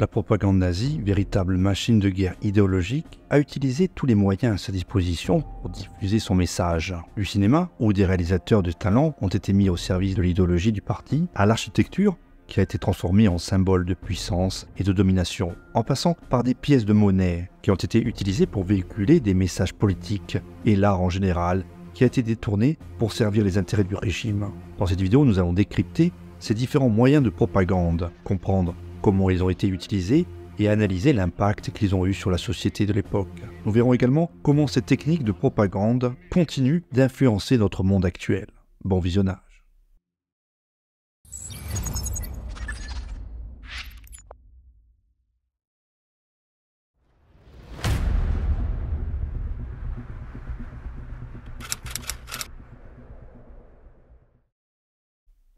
La propagande nazie, véritable machine de guerre idéologique, a utilisé tous les moyens à sa disposition pour diffuser son message. Du cinéma, où des réalisateurs de talent ont été mis au service de l'idéologie du parti, à l'architecture, qui a été transformée en symbole de puissance et de domination, en passant par des pièces de monnaie qui ont été utilisées pour véhiculer des messages politiques, et l'art en général, qui a été détourné pour servir les intérêts du régime. Dans cette vidéo, nous allons décrypter ces différents moyens de propagande, comprendre comment ils ont été utilisés et analyser l'impact qu'ils ont eu sur la société de l'époque. Nous verrons également comment cette technique de propagande continue d'influencer notre monde actuel. Bon visionnage.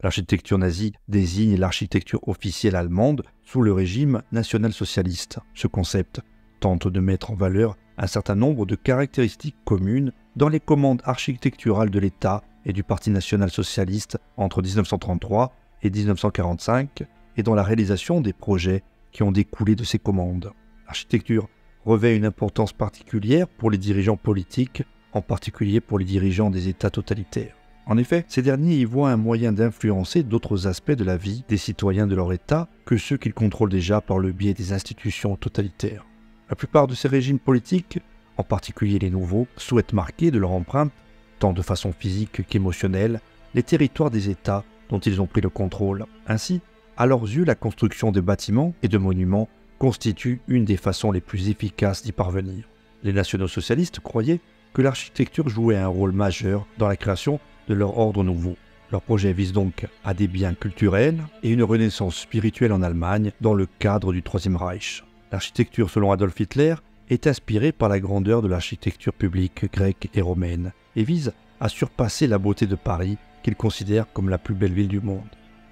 L'architecture nazie désigne l'architecture officielle allemande sous le régime national-socialiste. Ce concept tente de mettre en valeur un certain nombre de caractéristiques communes dans les commandes architecturales de l'État et du Parti national-socialiste entre 1933 et 1945 et dans la réalisation des projets qui ont découlé de ces commandes. L'architecture revêt une importance particulière pour les dirigeants politiques, en particulier pour les dirigeants des États totalitaires. En effet, ces derniers y voient un moyen d'influencer d'autres aspects de la vie des citoyens de leur État que ceux qu'ils contrôlent déjà par le biais des institutions totalitaires. La plupart de ces régimes politiques, en particulier les nouveaux, souhaitent marquer de leur empreinte, tant de façon physique qu'émotionnelle, les territoires des États dont ils ont pris le contrôle. Ainsi, à leurs yeux, la construction de bâtiments et de monuments constitue une des façons les plus efficaces d'y parvenir. Les nationaux-socialistes croyaient que l'architecture jouait un rôle majeur dans la création de leur ordre nouveau. Leur projet vise donc à des biens culturels et une renaissance spirituelle en Allemagne dans le cadre du Troisième Reich. L'architecture, selon Adolf Hitler, est inspirée par la grandeur de l'architecture publique grecque et romaine et vise à surpasser la beauté de Paris qu'il considère comme la plus belle ville du monde.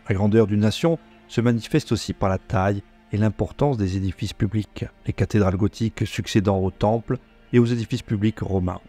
La grandeur d'une nation se manifeste aussi par la taille et l'importance des édifices publics, les cathédrales gothiques succédant aux temples et aux édifices publics romains.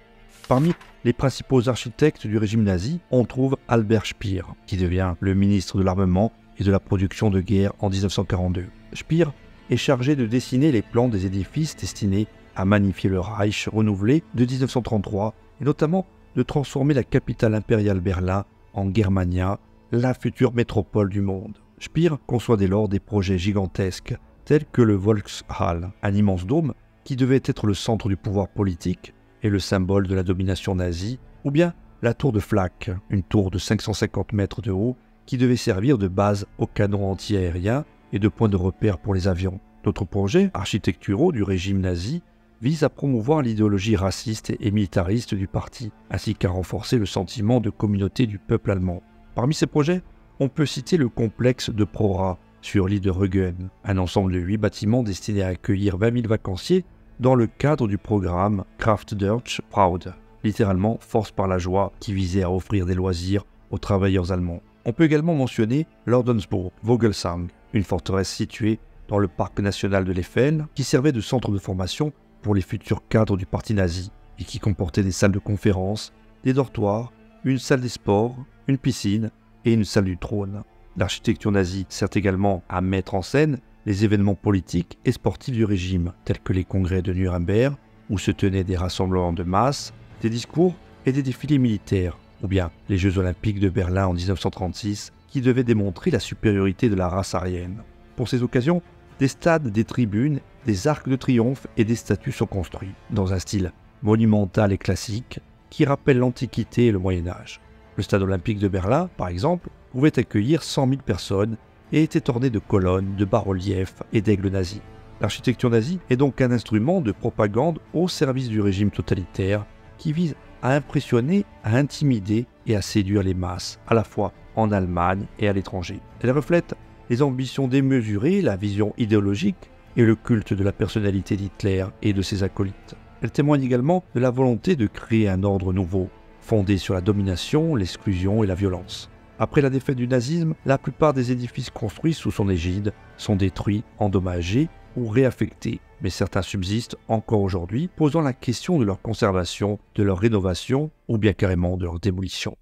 Parmi les principaux architectes du régime nazi, on trouve Albert Speer, qui devient le ministre de l'Armement et de la Production de guerre en 1942. Speer est chargé de dessiner les plans des édifices destinés à magnifier le Reich renouvelé de 1933 et notamment de transformer la capitale impériale Berlin en Germania, la future métropole du monde. Speer conçoit dès lors des projets gigantesques tels que le Volkshalle, un immense dôme qui devait être le centre du pouvoir politique et le symbole de la domination nazie, ou bien la tour de Flak, une tour de 550 mètres de haut qui devait servir de base aux canons anti-aériens et de point de repère pour les avions. D'autres projets architecturaux du régime nazi visent à promouvoir l'idéologie raciste et militariste du parti, ainsi qu'à renforcer le sentiment de communauté du peuple allemand. Parmi ces projets, on peut citer le complexe de Prora sur l'île de Rügen, un ensemble de 8 bâtiments destinés à accueillir 20 000 vacanciers dans le cadre du programme Kraft durch Freude, littéralement Force par la joie, qui visait à offrir des loisirs aux travailleurs allemands. On peut également mentionner l'Ordensburg Vogelsang, une forteresse située dans le parc national de l'Eiffel, qui servait de centre de formation pour les futurs cadres du parti nazi, et qui comportait des salles de conférence, des dortoirs, une salle des sports, une piscine et une salle du trône. L'architecture nazie sert également à mettre en scène les événements politiques et sportifs du régime, tels que les congrès de Nuremberg, où se tenaient des rassemblements de masse, des discours et des défilés militaires, ou bien les Jeux olympiques de Berlin en 1936, qui devaient démontrer la supériorité de la race aryenne. Pour ces occasions, des stades, des tribunes, des arcs de triomphe et des statues sont construits, dans un style monumental et classique, qui rappelle l'Antiquité et le Moyen-Âge. Le stade olympique de Berlin, par exemple, pouvait accueillir 100 000 personnes et était orné de colonnes, de bas-reliefs et d'aigles nazis. L'architecture nazie est donc un instrument de propagande au service du régime totalitaire qui vise à impressionner, à intimider et à séduire les masses, à la fois en Allemagne et à l'étranger. Elle reflète les ambitions démesurées, la vision idéologique et le culte de la personnalité d'Hitler et de ses acolytes. Elle témoigne également de la volonté de créer un ordre nouveau, fondé sur la domination, l'exclusion et la violence. Après la défaite du nazisme, la plupart des édifices construits sous son égide sont détruits, endommagés ou réaffectés, mais certains subsistent encore aujourd'hui, posant la question de leur conservation, de leur rénovation ou bien carrément de leur démolition.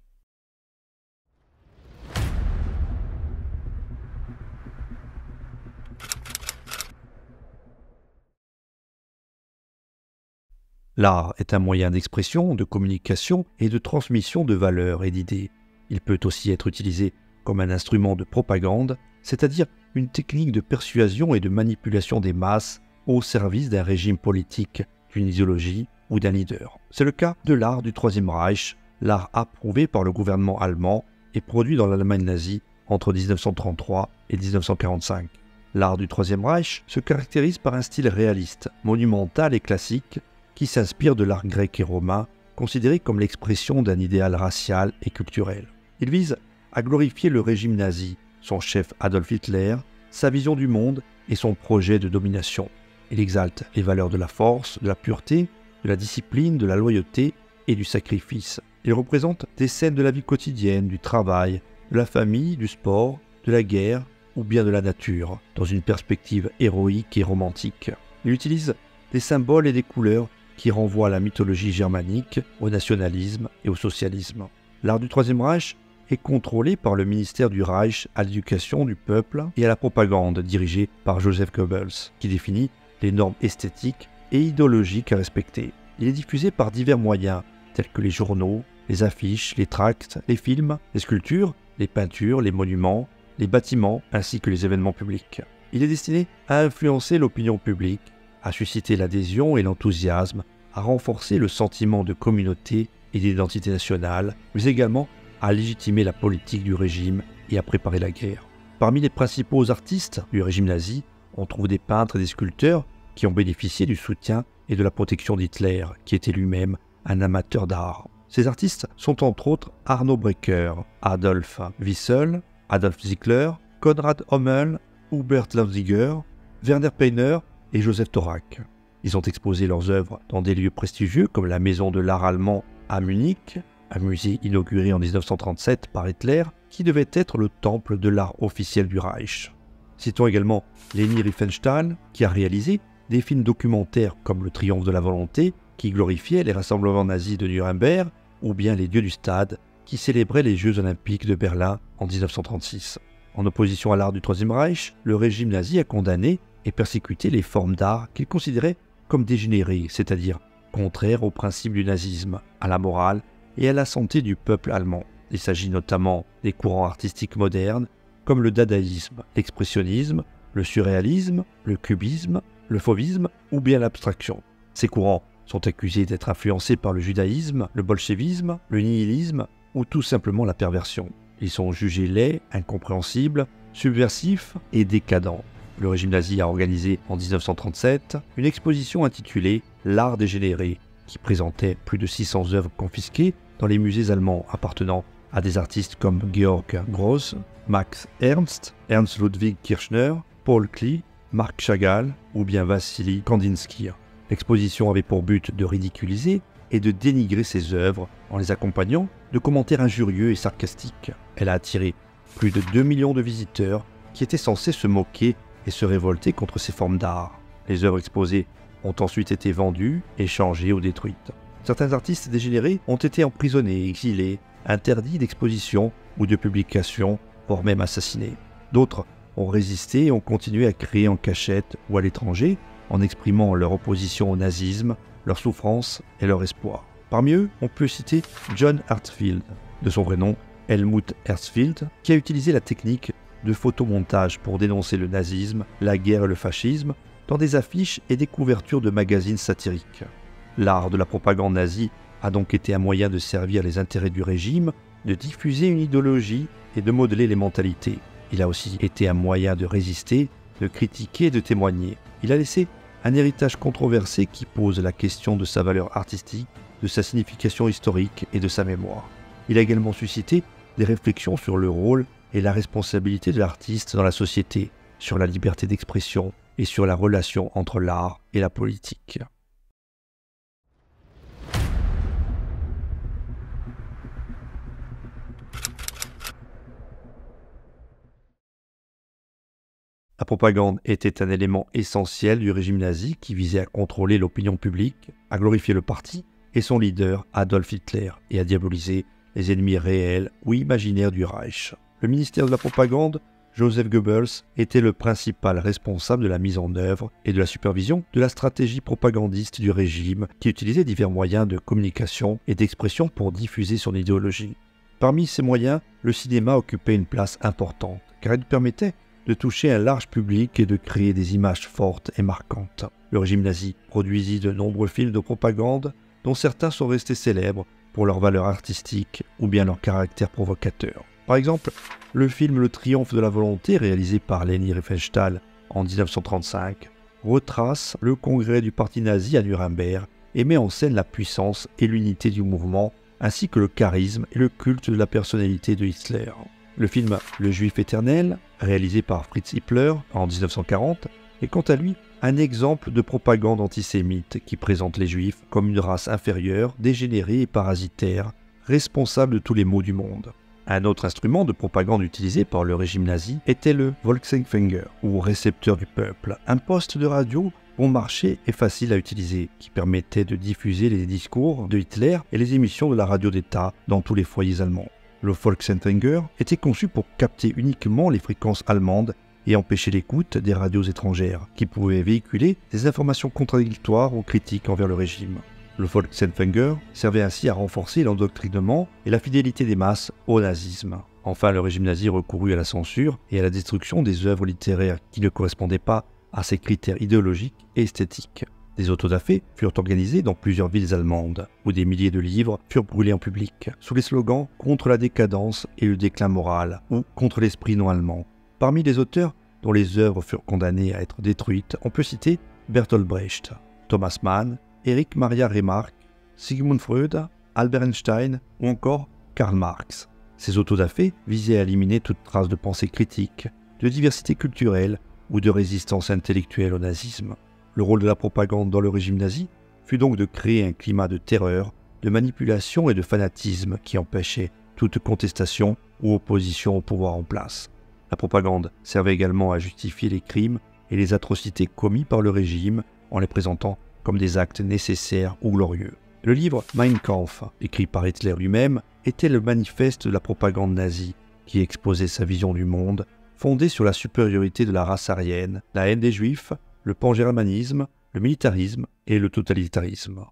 L'art est un moyen d'expression, de communication et de transmission de valeurs et d'idées. Il peut aussi être utilisé comme un instrument de propagande, c'est-à-dire une technique de persuasion et de manipulation des masses au service d'un régime politique, d'une idéologie ou d'un leader. C'est le cas de l'art du Troisième Reich, l'art approuvé par le gouvernement allemand et produit dans l'Allemagne nazie entre 1933 et 1945. L'art du Troisième Reich se caractérise par un style réaliste, monumental et classique qui s'inspire de l'art grec et romain, considéré comme l'expression d'un idéal racial et culturel. Il vise à glorifier le régime nazi, son chef Adolf Hitler, sa vision du monde et son projet de domination. Il exalte les valeurs de la force, de la pureté, de la discipline, de la loyauté et du sacrifice. Il représente des scènes de la vie quotidienne, du travail, de la famille, du sport, de la guerre ou bien de la nature, dans une perspective héroïque et romantique. Il utilise des symboles et des couleurs qui renvoient à la mythologie germanique, au nationalisme et au socialisme. L'art du Troisième Reich est contrôlé par le ministère du Reich à l'éducation du peuple et à la propagande, dirigé par Joseph Goebbels, qui définit les normes esthétiques et idéologiques à respecter. Il est diffusé par divers moyens, tels que les journaux, les affiches, les tracts, les films, les sculptures, les peintures, les monuments, les bâtiments ainsi que les événements publics. Il est destiné à influencer l'opinion publique, à susciter l'adhésion et l'enthousiasme, à renforcer le sentiment de communauté et d'identité nationale, mais également à légitimer la politique du régime et à préparer la guerre. Parmi les principaux artistes du régime nazi, on trouve des peintres et des sculpteurs qui ont bénéficié du soutien et de la protection d'Hitler, qui était lui-même un amateur d'art. Ces artistes sont entre autres Arno Breker, Adolf Wiesel, Adolf Ziegler, Konrad Hommel, Hubert Lanziger, Werner Peiner et Joseph Thorac. Ils ont exposé leurs œuvres dans des lieux prestigieux comme la Maison de l'Art allemand à Munich, un musée inauguré en 1937 par Hitler qui devait être le temple de l'art officiel du Reich. Citons également Leni Riefenstahl qui a réalisé des films documentaires comme Le Triomphe de la volonté qui glorifiait les rassemblements nazis de Nuremberg ou bien Les Dieux du Stade qui célébrait les Jeux olympiques de Berlin en 1936. En opposition à l'art du Troisième Reich, le régime nazi a condamné et persécuté les formes d'art qu'il considérait comme dégénérées, c'est-à-dire contraires aux principes du nazisme, à la morale et à la santé du peuple allemand. Il s'agit notamment des courants artistiques modernes comme le dadaïsme, l'expressionnisme, le surréalisme, le cubisme, le fauvisme ou bien l'abstraction. Ces courants sont accusés d'être influencés par le judaïsme, le bolchevisme, le nihilisme ou tout simplement la perversion. Ils sont jugés laids, incompréhensibles, subversifs et décadents. Le régime nazi a organisé en 1937 une exposition intitulée « L'art dégénéré » qui présentait plus de 600 œuvres confisquées dans les musées allemands appartenant à des artistes comme Georg Gross, Max Ernst, Ernst Ludwig Kirchner, Paul Klee, Marc Chagall ou bien Vassili Kandinsky. L'exposition avait pour but de ridiculiser et de dénigrer ces œuvres en les accompagnant de commentaires injurieux et sarcastiques. Elle a attiré plus de 2 millions de visiteurs qui étaient censés se moquer et se révolter contre ces formes d'art. Les œuvres exposées ont ensuite été vendues, échangées ou détruites. Certains artistes dégénérés ont été emprisonnés, exilés, interdits d'exposition ou de publication, voire même assassinés. D'autres ont résisté et ont continué à créer en cachette ou à l'étranger en exprimant leur opposition au nazisme, leur souffrance et leur espoir. Parmi eux, on peut citer John Herzfeld, de son vrai nom Helmut Herzfeld, qui a utilisé la technique de photomontage pour dénoncer le nazisme, la guerre et le fascisme dans des affiches et des couvertures de magazines satiriques. L'art de la propagande nazie a donc été un moyen de servir les intérêts du régime, de diffuser une idéologie et de modeler les mentalités. Il a aussi été un moyen de résister, de critiquer et de témoigner. Il a laissé un héritage controversé qui pose la question de sa valeur artistique, de sa signification historique et de sa mémoire. Il a également suscité des réflexions sur le rôle et la responsabilité de l'artiste dans la société, sur la liberté d'expression et sur la relation entre l'art et la politique. La propagande était un élément essentiel du régime nazi qui visait à contrôler l'opinion publique, à glorifier le parti et son leader Adolf Hitler et à diaboliser les ennemis réels ou imaginaires du Reich. Le ministère de la propagande Joseph Goebbels était le principal responsable de la mise en œuvre et de la supervision de la stratégie propagandiste du régime qui utilisait divers moyens de communication et d'expression pour diffuser son idéologie. Parmi ces moyens, le cinéma occupait une place importante car il permettait de toucher un large public et de créer des images fortes et marquantes. Le régime nazi produisit de nombreux films de propagande dont certains sont restés célèbres pour leur valeur artistique ou bien leur caractère provocateur. Par exemple, le film Le Triomphe de la volonté, réalisé par Leni Riefenstahl en 1935, retrace le congrès du parti nazi à Nuremberg et met en scène la puissance et l'unité du mouvement, ainsi que le charisme et le culte de la personnalité de Hitler. Le film Le Juif éternel, réalisé par Fritz Hippler en 1940, est quant à lui un exemple de propagande antisémite qui présente les Juifs comme une race inférieure, dégénérée et parasitaire, responsable de tous les maux du monde. Un autre instrument de propagande utilisé par le régime nazi était le Volksempfänger, ou récepteur du peuple, un poste de radio bon marché et facile à utiliser, qui permettait de diffuser les discours de Hitler et les émissions de la radio d'État dans tous les foyers allemands. Le Volksempfänger était conçu pour capter uniquement les fréquences allemandes et empêcher l'écoute des radios étrangères, qui pouvaient véhiculer des informations contradictoires ou critiques envers le régime. Le Volksempfänger servait ainsi à renforcer l'endoctrinement et la fidélité des masses au nazisme. Enfin, le régime nazi recourut à la censure et à la destruction des œuvres littéraires qui ne correspondaient pas à ses critères idéologiques et esthétiques. Des autodafés furent organisés dans plusieurs villes allemandes, où des milliers de livres furent brûlés en public, sous les slogans « contre la décadence et le déclin moral » ou « contre l'esprit non allemand ». Parmi les auteurs dont les œuvres furent condamnées à être détruites, on peut citer Bertolt Brecht, Thomas Mann, Erich Maria Remarque, Sigmund Freud, Albert Einstein ou encore Karl Marx. Ces autodafés visaient à éliminer toute trace de pensée critique, de diversité culturelle ou de résistance intellectuelle au nazisme. Le rôle de la propagande dans le régime nazi fut donc de créer un climat de terreur, de manipulation et de fanatisme qui empêchait toute contestation ou opposition au pouvoir en place. La propagande servait également à justifier les crimes et les atrocités commis par le régime en les présentant comme des actes nécessaires ou glorieux. Le livre Mein Kampf, écrit par Hitler lui-même, était le manifeste de la propagande nazie qui exposait sa vision du monde, fondée sur la supériorité de la race aryenne, la haine des juifs, le pan-germanisme, le militarisme et le totalitarisme.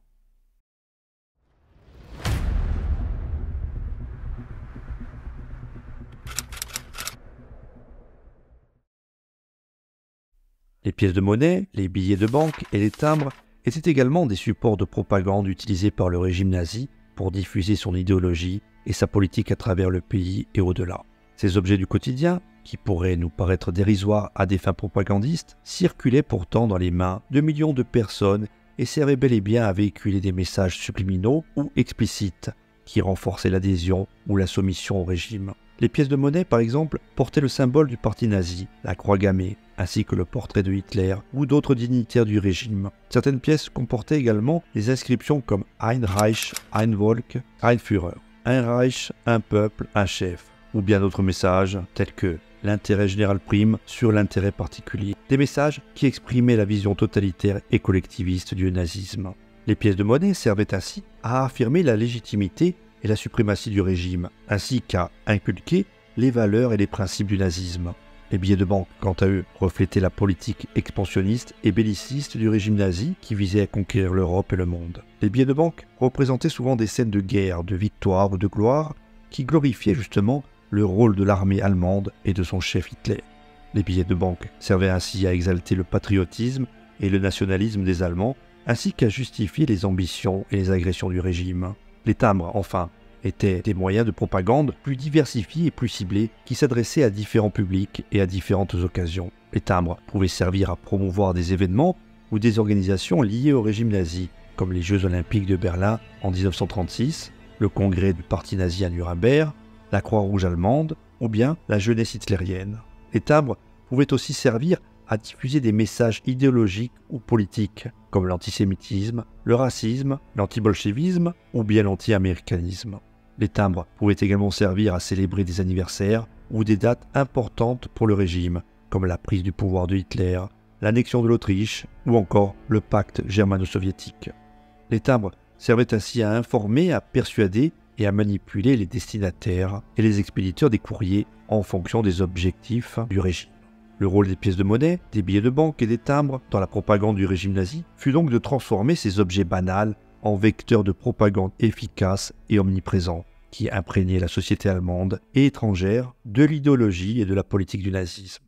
Les pièces de monnaie, les billets de banque et les timbres étaient également des supports de propagande utilisés par le régime nazi pour diffuser son idéologie et sa politique à travers le pays et au-delà. Ces objets du quotidien, qui pourraient nous paraître dérisoires à des fins propagandistes, circulaient pourtant dans les mains de millions de personnes et servaient bel et bien à véhiculer des messages subliminaux ou explicites qui renforçaient l'adhésion ou la soumission au régime. Les pièces de monnaie, par exemple, portaient le symbole du parti nazi, la croix gammée, ainsi que le portrait de Hitler ou d'autres dignitaires du régime. Certaines pièces comportaient également des inscriptions comme Ein Reich, ein Volk, ein Führer, un Reich, un peuple, un chef, ou bien d'autres messages tels que l'intérêt général prime sur l'intérêt particulier. Des messages qui exprimaient la vision totalitaire et collectiviste du nazisme. Les pièces de monnaie servaient ainsi à affirmer la légitimité et la suprématie du régime, ainsi qu'à inculquer les valeurs et les principes du nazisme. Les billets de banque, quant à eux, reflétaient la politique expansionniste et belliciste du régime nazi qui visait à conquérir l'Europe et le monde. Les billets de banque représentaient souvent des scènes de guerre, de victoire ou de gloire qui glorifiaient justement le rôle de l'armée allemande et de son chef Hitler. Les billets de banque servaient ainsi à exalter le patriotisme et le nationalisme des Allemands, ainsi qu'à justifier les ambitions et les agressions du régime. Les timbres, enfin, étaient des moyens de propagande plus diversifiés et plus ciblés qui s'adressaient à différents publics et à différentes occasions. Les timbres pouvaient servir à promouvoir des événements ou des organisations liées au régime nazi, comme les Jeux Olympiques de Berlin en 1936, le congrès du parti nazi à Nuremberg, la Croix-Rouge allemande ou bien la jeunesse hitlérienne. Les timbres pouvaient aussi servir à diffuser des messages idéologiques ou politiques, comme l'antisémitisme, le racisme, l'antibolchevisme ou bien l'anti-américanisme. Les timbres pouvaient également servir à célébrer des anniversaires ou des dates importantes pour le régime, comme la prise du pouvoir de Hitler, l'annexion de l'Autriche ou encore le pacte germano-soviétique. Les timbres servaient ainsi à informer, à persuader et à manipuler les destinataires et les expéditeurs des courriers en fonction des objectifs du régime. Le rôle des pièces de monnaie, des billets de banque et des timbres dans la propagande du régime nazi fut donc de transformer ces objets banals en vecteurs de propagande efficaces et omniprésents, qui imprégnaient la société allemande et étrangère de l'idéologie et de la politique du nazisme.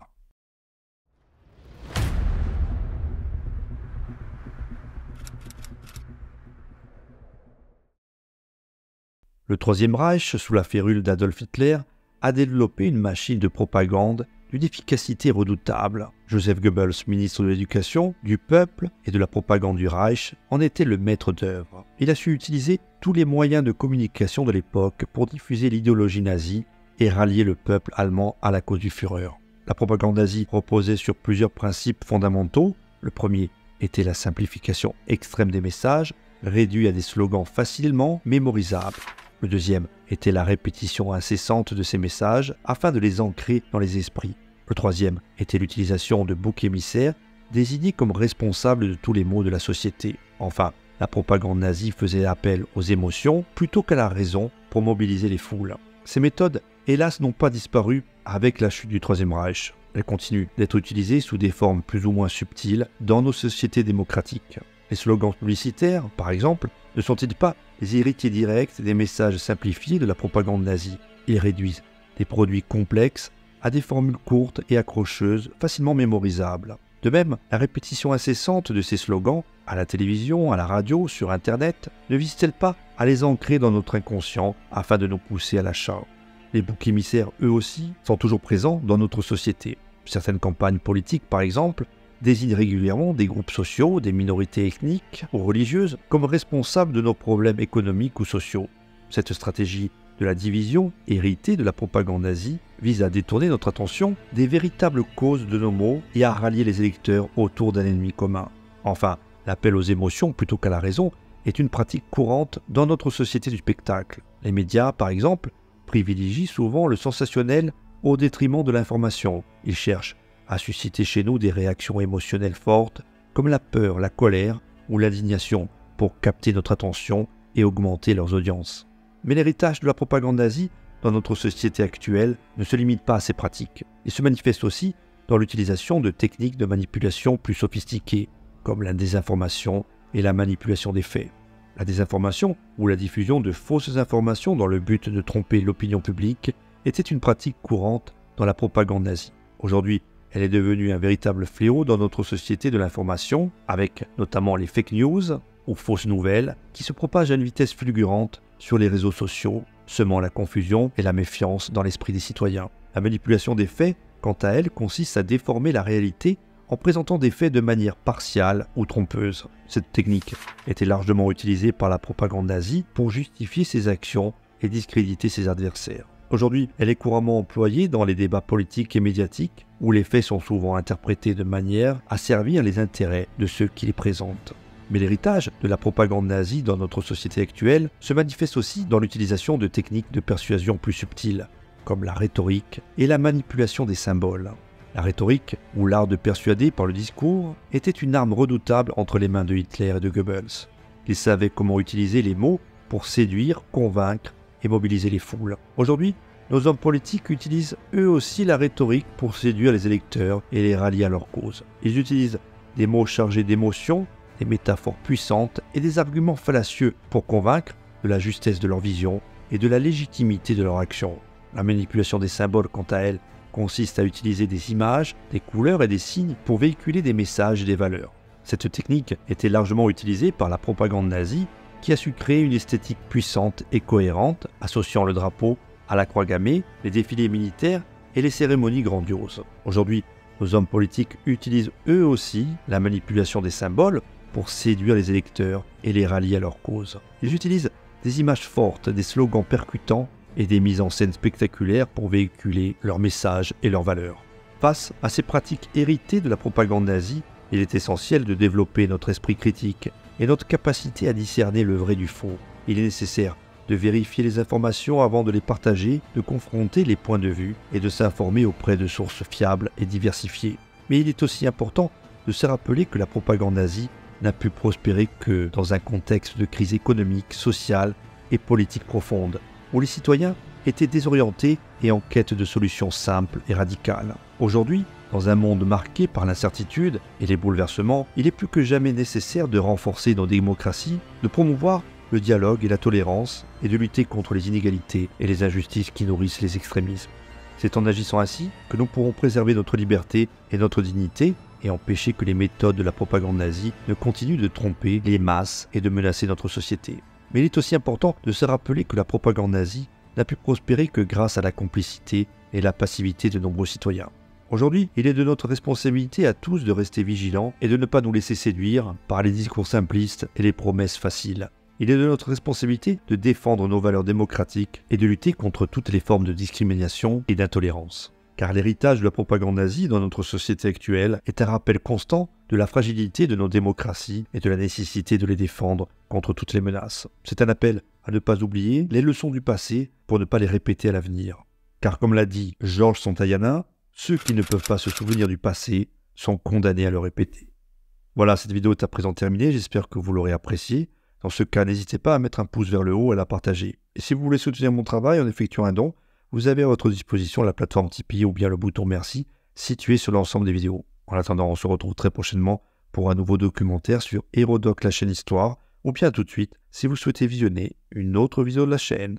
Le Troisième Reich, sous la férule d'Adolf Hitler, a développé une machine de propagande d'une efficacité redoutable. Joseph Goebbels, ministre de l'Éducation, du peuple et de la propagande du Reich, en était le maître d'œuvre. Il a su utiliser tous les moyens de communication de l'époque pour diffuser l'idéologie nazie et rallier le peuple allemand à la cause du Führer. La propagande nazie reposait sur plusieurs principes fondamentaux. Le premier était la simplification extrême des messages, réduits à des slogans facilement mémorisables. Le deuxième était la répétition incessante de ces messages afin de les ancrer dans les esprits. Le troisième était l'utilisation de boucs émissaires désignés comme responsables de tous les maux de la société. Enfin, la propagande nazie faisait appel aux émotions plutôt qu'à la raison pour mobiliser les foules. Ces méthodes, hélas, n'ont pas disparu avec la chute du Troisième Reich. Elles continuent d'être utilisées sous des formes plus ou moins subtiles dans nos sociétés démocratiques. Les slogans publicitaires, par exemple, ne sont-ils pas les héritiers directs des messages simplifiés de la propagande nazie? Ils réduisent des produits complexes à des formules courtes et accrocheuses, facilement mémorisables. De même, la répétition incessante de ces slogans, à la télévision, à la radio, sur Internet, ne vise-t-elle pas à les ancrer dans notre inconscient afin de nous pousser à l'achat? Les boucs émissaires, eux aussi, sont toujours présents dans notre société. Certaines campagnes politiques, par exemple, désigne régulièrement des groupes sociaux, des minorités ethniques ou religieuses comme responsables de nos problèmes économiques ou sociaux. Cette stratégie de la division, héritée de la propagande nazie, vise à détourner notre attention des véritables causes de nos maux et à rallier les électeurs autour d'un ennemi commun. Enfin, l'appel aux émotions plutôt qu'à la raison est une pratique courante dans notre société du spectacle. Les médias, par exemple, privilégient souvent le sensationnel au détriment de l'information. Ils cherchent à susciter chez nous des réactions émotionnelles fortes comme la peur, la colère ou l'indignation pour capter notre attention et augmenter leurs audiences. Mais l'héritage de la propagande nazie dans notre société actuelle ne se limite pas à ces pratiques. Il se manifeste aussi dans l'utilisation de techniques de manipulation plus sophistiquées comme la désinformation et la manipulation des faits. La désinformation ou la diffusion de fausses informations dans le but de tromper l'opinion publique était une pratique courante dans la propagande nazie. Aujourd'hui, elle est devenue un véritable fléau dans notre société de l'information, avec notamment les fake news ou fausses nouvelles qui se propagent à une vitesse fulgurante sur les réseaux sociaux, semant la confusion et la méfiance dans l'esprit des citoyens. La manipulation des faits, quant à elle, consiste à déformer la réalité en présentant des faits de manière partiale ou trompeuse. Cette technique était largement utilisée par la propagande nazie pour justifier ses actions et discréditer ses adversaires. Aujourd'hui, elle est couramment employée dans les débats politiques et médiatiques, où les faits sont souvent interprétés de manière à servir les intérêts de ceux qui les présentent. Mais l'héritage de la propagande nazie dans notre société actuelle se manifeste aussi dans l'utilisation de techniques de persuasion plus subtiles, comme la rhétorique et la manipulation des symboles. La rhétorique, ou l'art de persuader par le discours, était une arme redoutable entre les mains de Hitler et de Goebbels. Ils savaient comment utiliser les mots pour séduire, convaincre et mobiliser les foules. Aujourd'hui, nos hommes politiques utilisent eux aussi la rhétorique pour séduire les électeurs et les rallier à leur cause. Ils utilisent des mots chargés d'émotions, des métaphores puissantes et des arguments fallacieux pour convaincre de la justesse de leur vision et de la légitimité de leur action. La manipulation des symboles, quant à elle, consiste à utiliser des images, des couleurs et des signes pour véhiculer des messages et des valeurs. Cette technique était largement utilisée par la propagande nazie qui a su créer une esthétique puissante et cohérente, associant le drapeau à la croix gammée, les défilés militaires et les cérémonies grandioses. Aujourd'hui, nos hommes politiques utilisent eux aussi la manipulation des symboles pour séduire les électeurs et les rallier à leur cause. Ils utilisent des images fortes, des slogans percutants et des mises en scène spectaculaires pour véhiculer leurs messages et leurs valeurs. Face à ces pratiques héritées de la propagande nazie, il est essentiel de développer notre esprit critique et notre capacité à discerner le vrai du faux. Il est nécessaire de vérifier les informations avant de les partager, de confronter les points de vue et de s'informer auprès de sources fiables et diversifiées. Mais il est aussi important de se rappeler que la propagande nazie n'a pu prospérer que dans un contexte de crise économique, sociale et politique profonde, où les citoyens étaient désorientés et en quête de solutions simples et radicales. Aujourd'hui, dans un monde marqué par l'incertitude et les bouleversements, il est plus que jamais nécessaire de renforcer nos démocraties, de promouvoir le dialogue et la tolérance et de lutter contre les inégalités et les injustices qui nourrissent les extrémismes. C'est en agissant ainsi que nous pourrons préserver notre liberté et notre dignité et empêcher que les méthodes de la propagande nazie ne continuent de tromper les masses et de menacer notre société. Mais il est aussi important de se rappeler que la propagande nazie n'a pu prospérer que grâce à la complicité et la passivité de nombreux citoyens. Aujourd'hui, il est de notre responsabilité à tous de rester vigilants et de ne pas nous laisser séduire par les discours simplistes et les promesses faciles. Il est de notre responsabilité de défendre nos valeurs démocratiques et de lutter contre toutes les formes de discrimination et d'intolérance. Car l'héritage de la propagande nazie dans notre société actuelle est un rappel constant de la fragilité de nos démocraties et de la nécessité de les défendre contre toutes les menaces. C'est un appel à ne pas oublier les leçons du passé pour ne pas les répéter à l'avenir. Car comme l'a dit Georges Santayana, ceux qui ne peuvent pas se souvenir du passé sont condamnés à le répéter. Voilà, cette vidéo est à présent terminée, j'espère que vous l'aurez appréciée. Dans ce cas, n'hésitez pas à mettre un pouce vers le haut et à la partager. Et si vous voulez soutenir mon travail en effectuant un don, vous avez à votre disposition la plateforme Tipeee ou bien le bouton Merci situé sur l'ensemble des vidéos. En attendant, on se retrouve très prochainement pour un nouveau documentaire sur Hérodoc, la chaîne Histoire, ou bien tout de suite si vous souhaitez visionner une autre vidéo de la chaîne.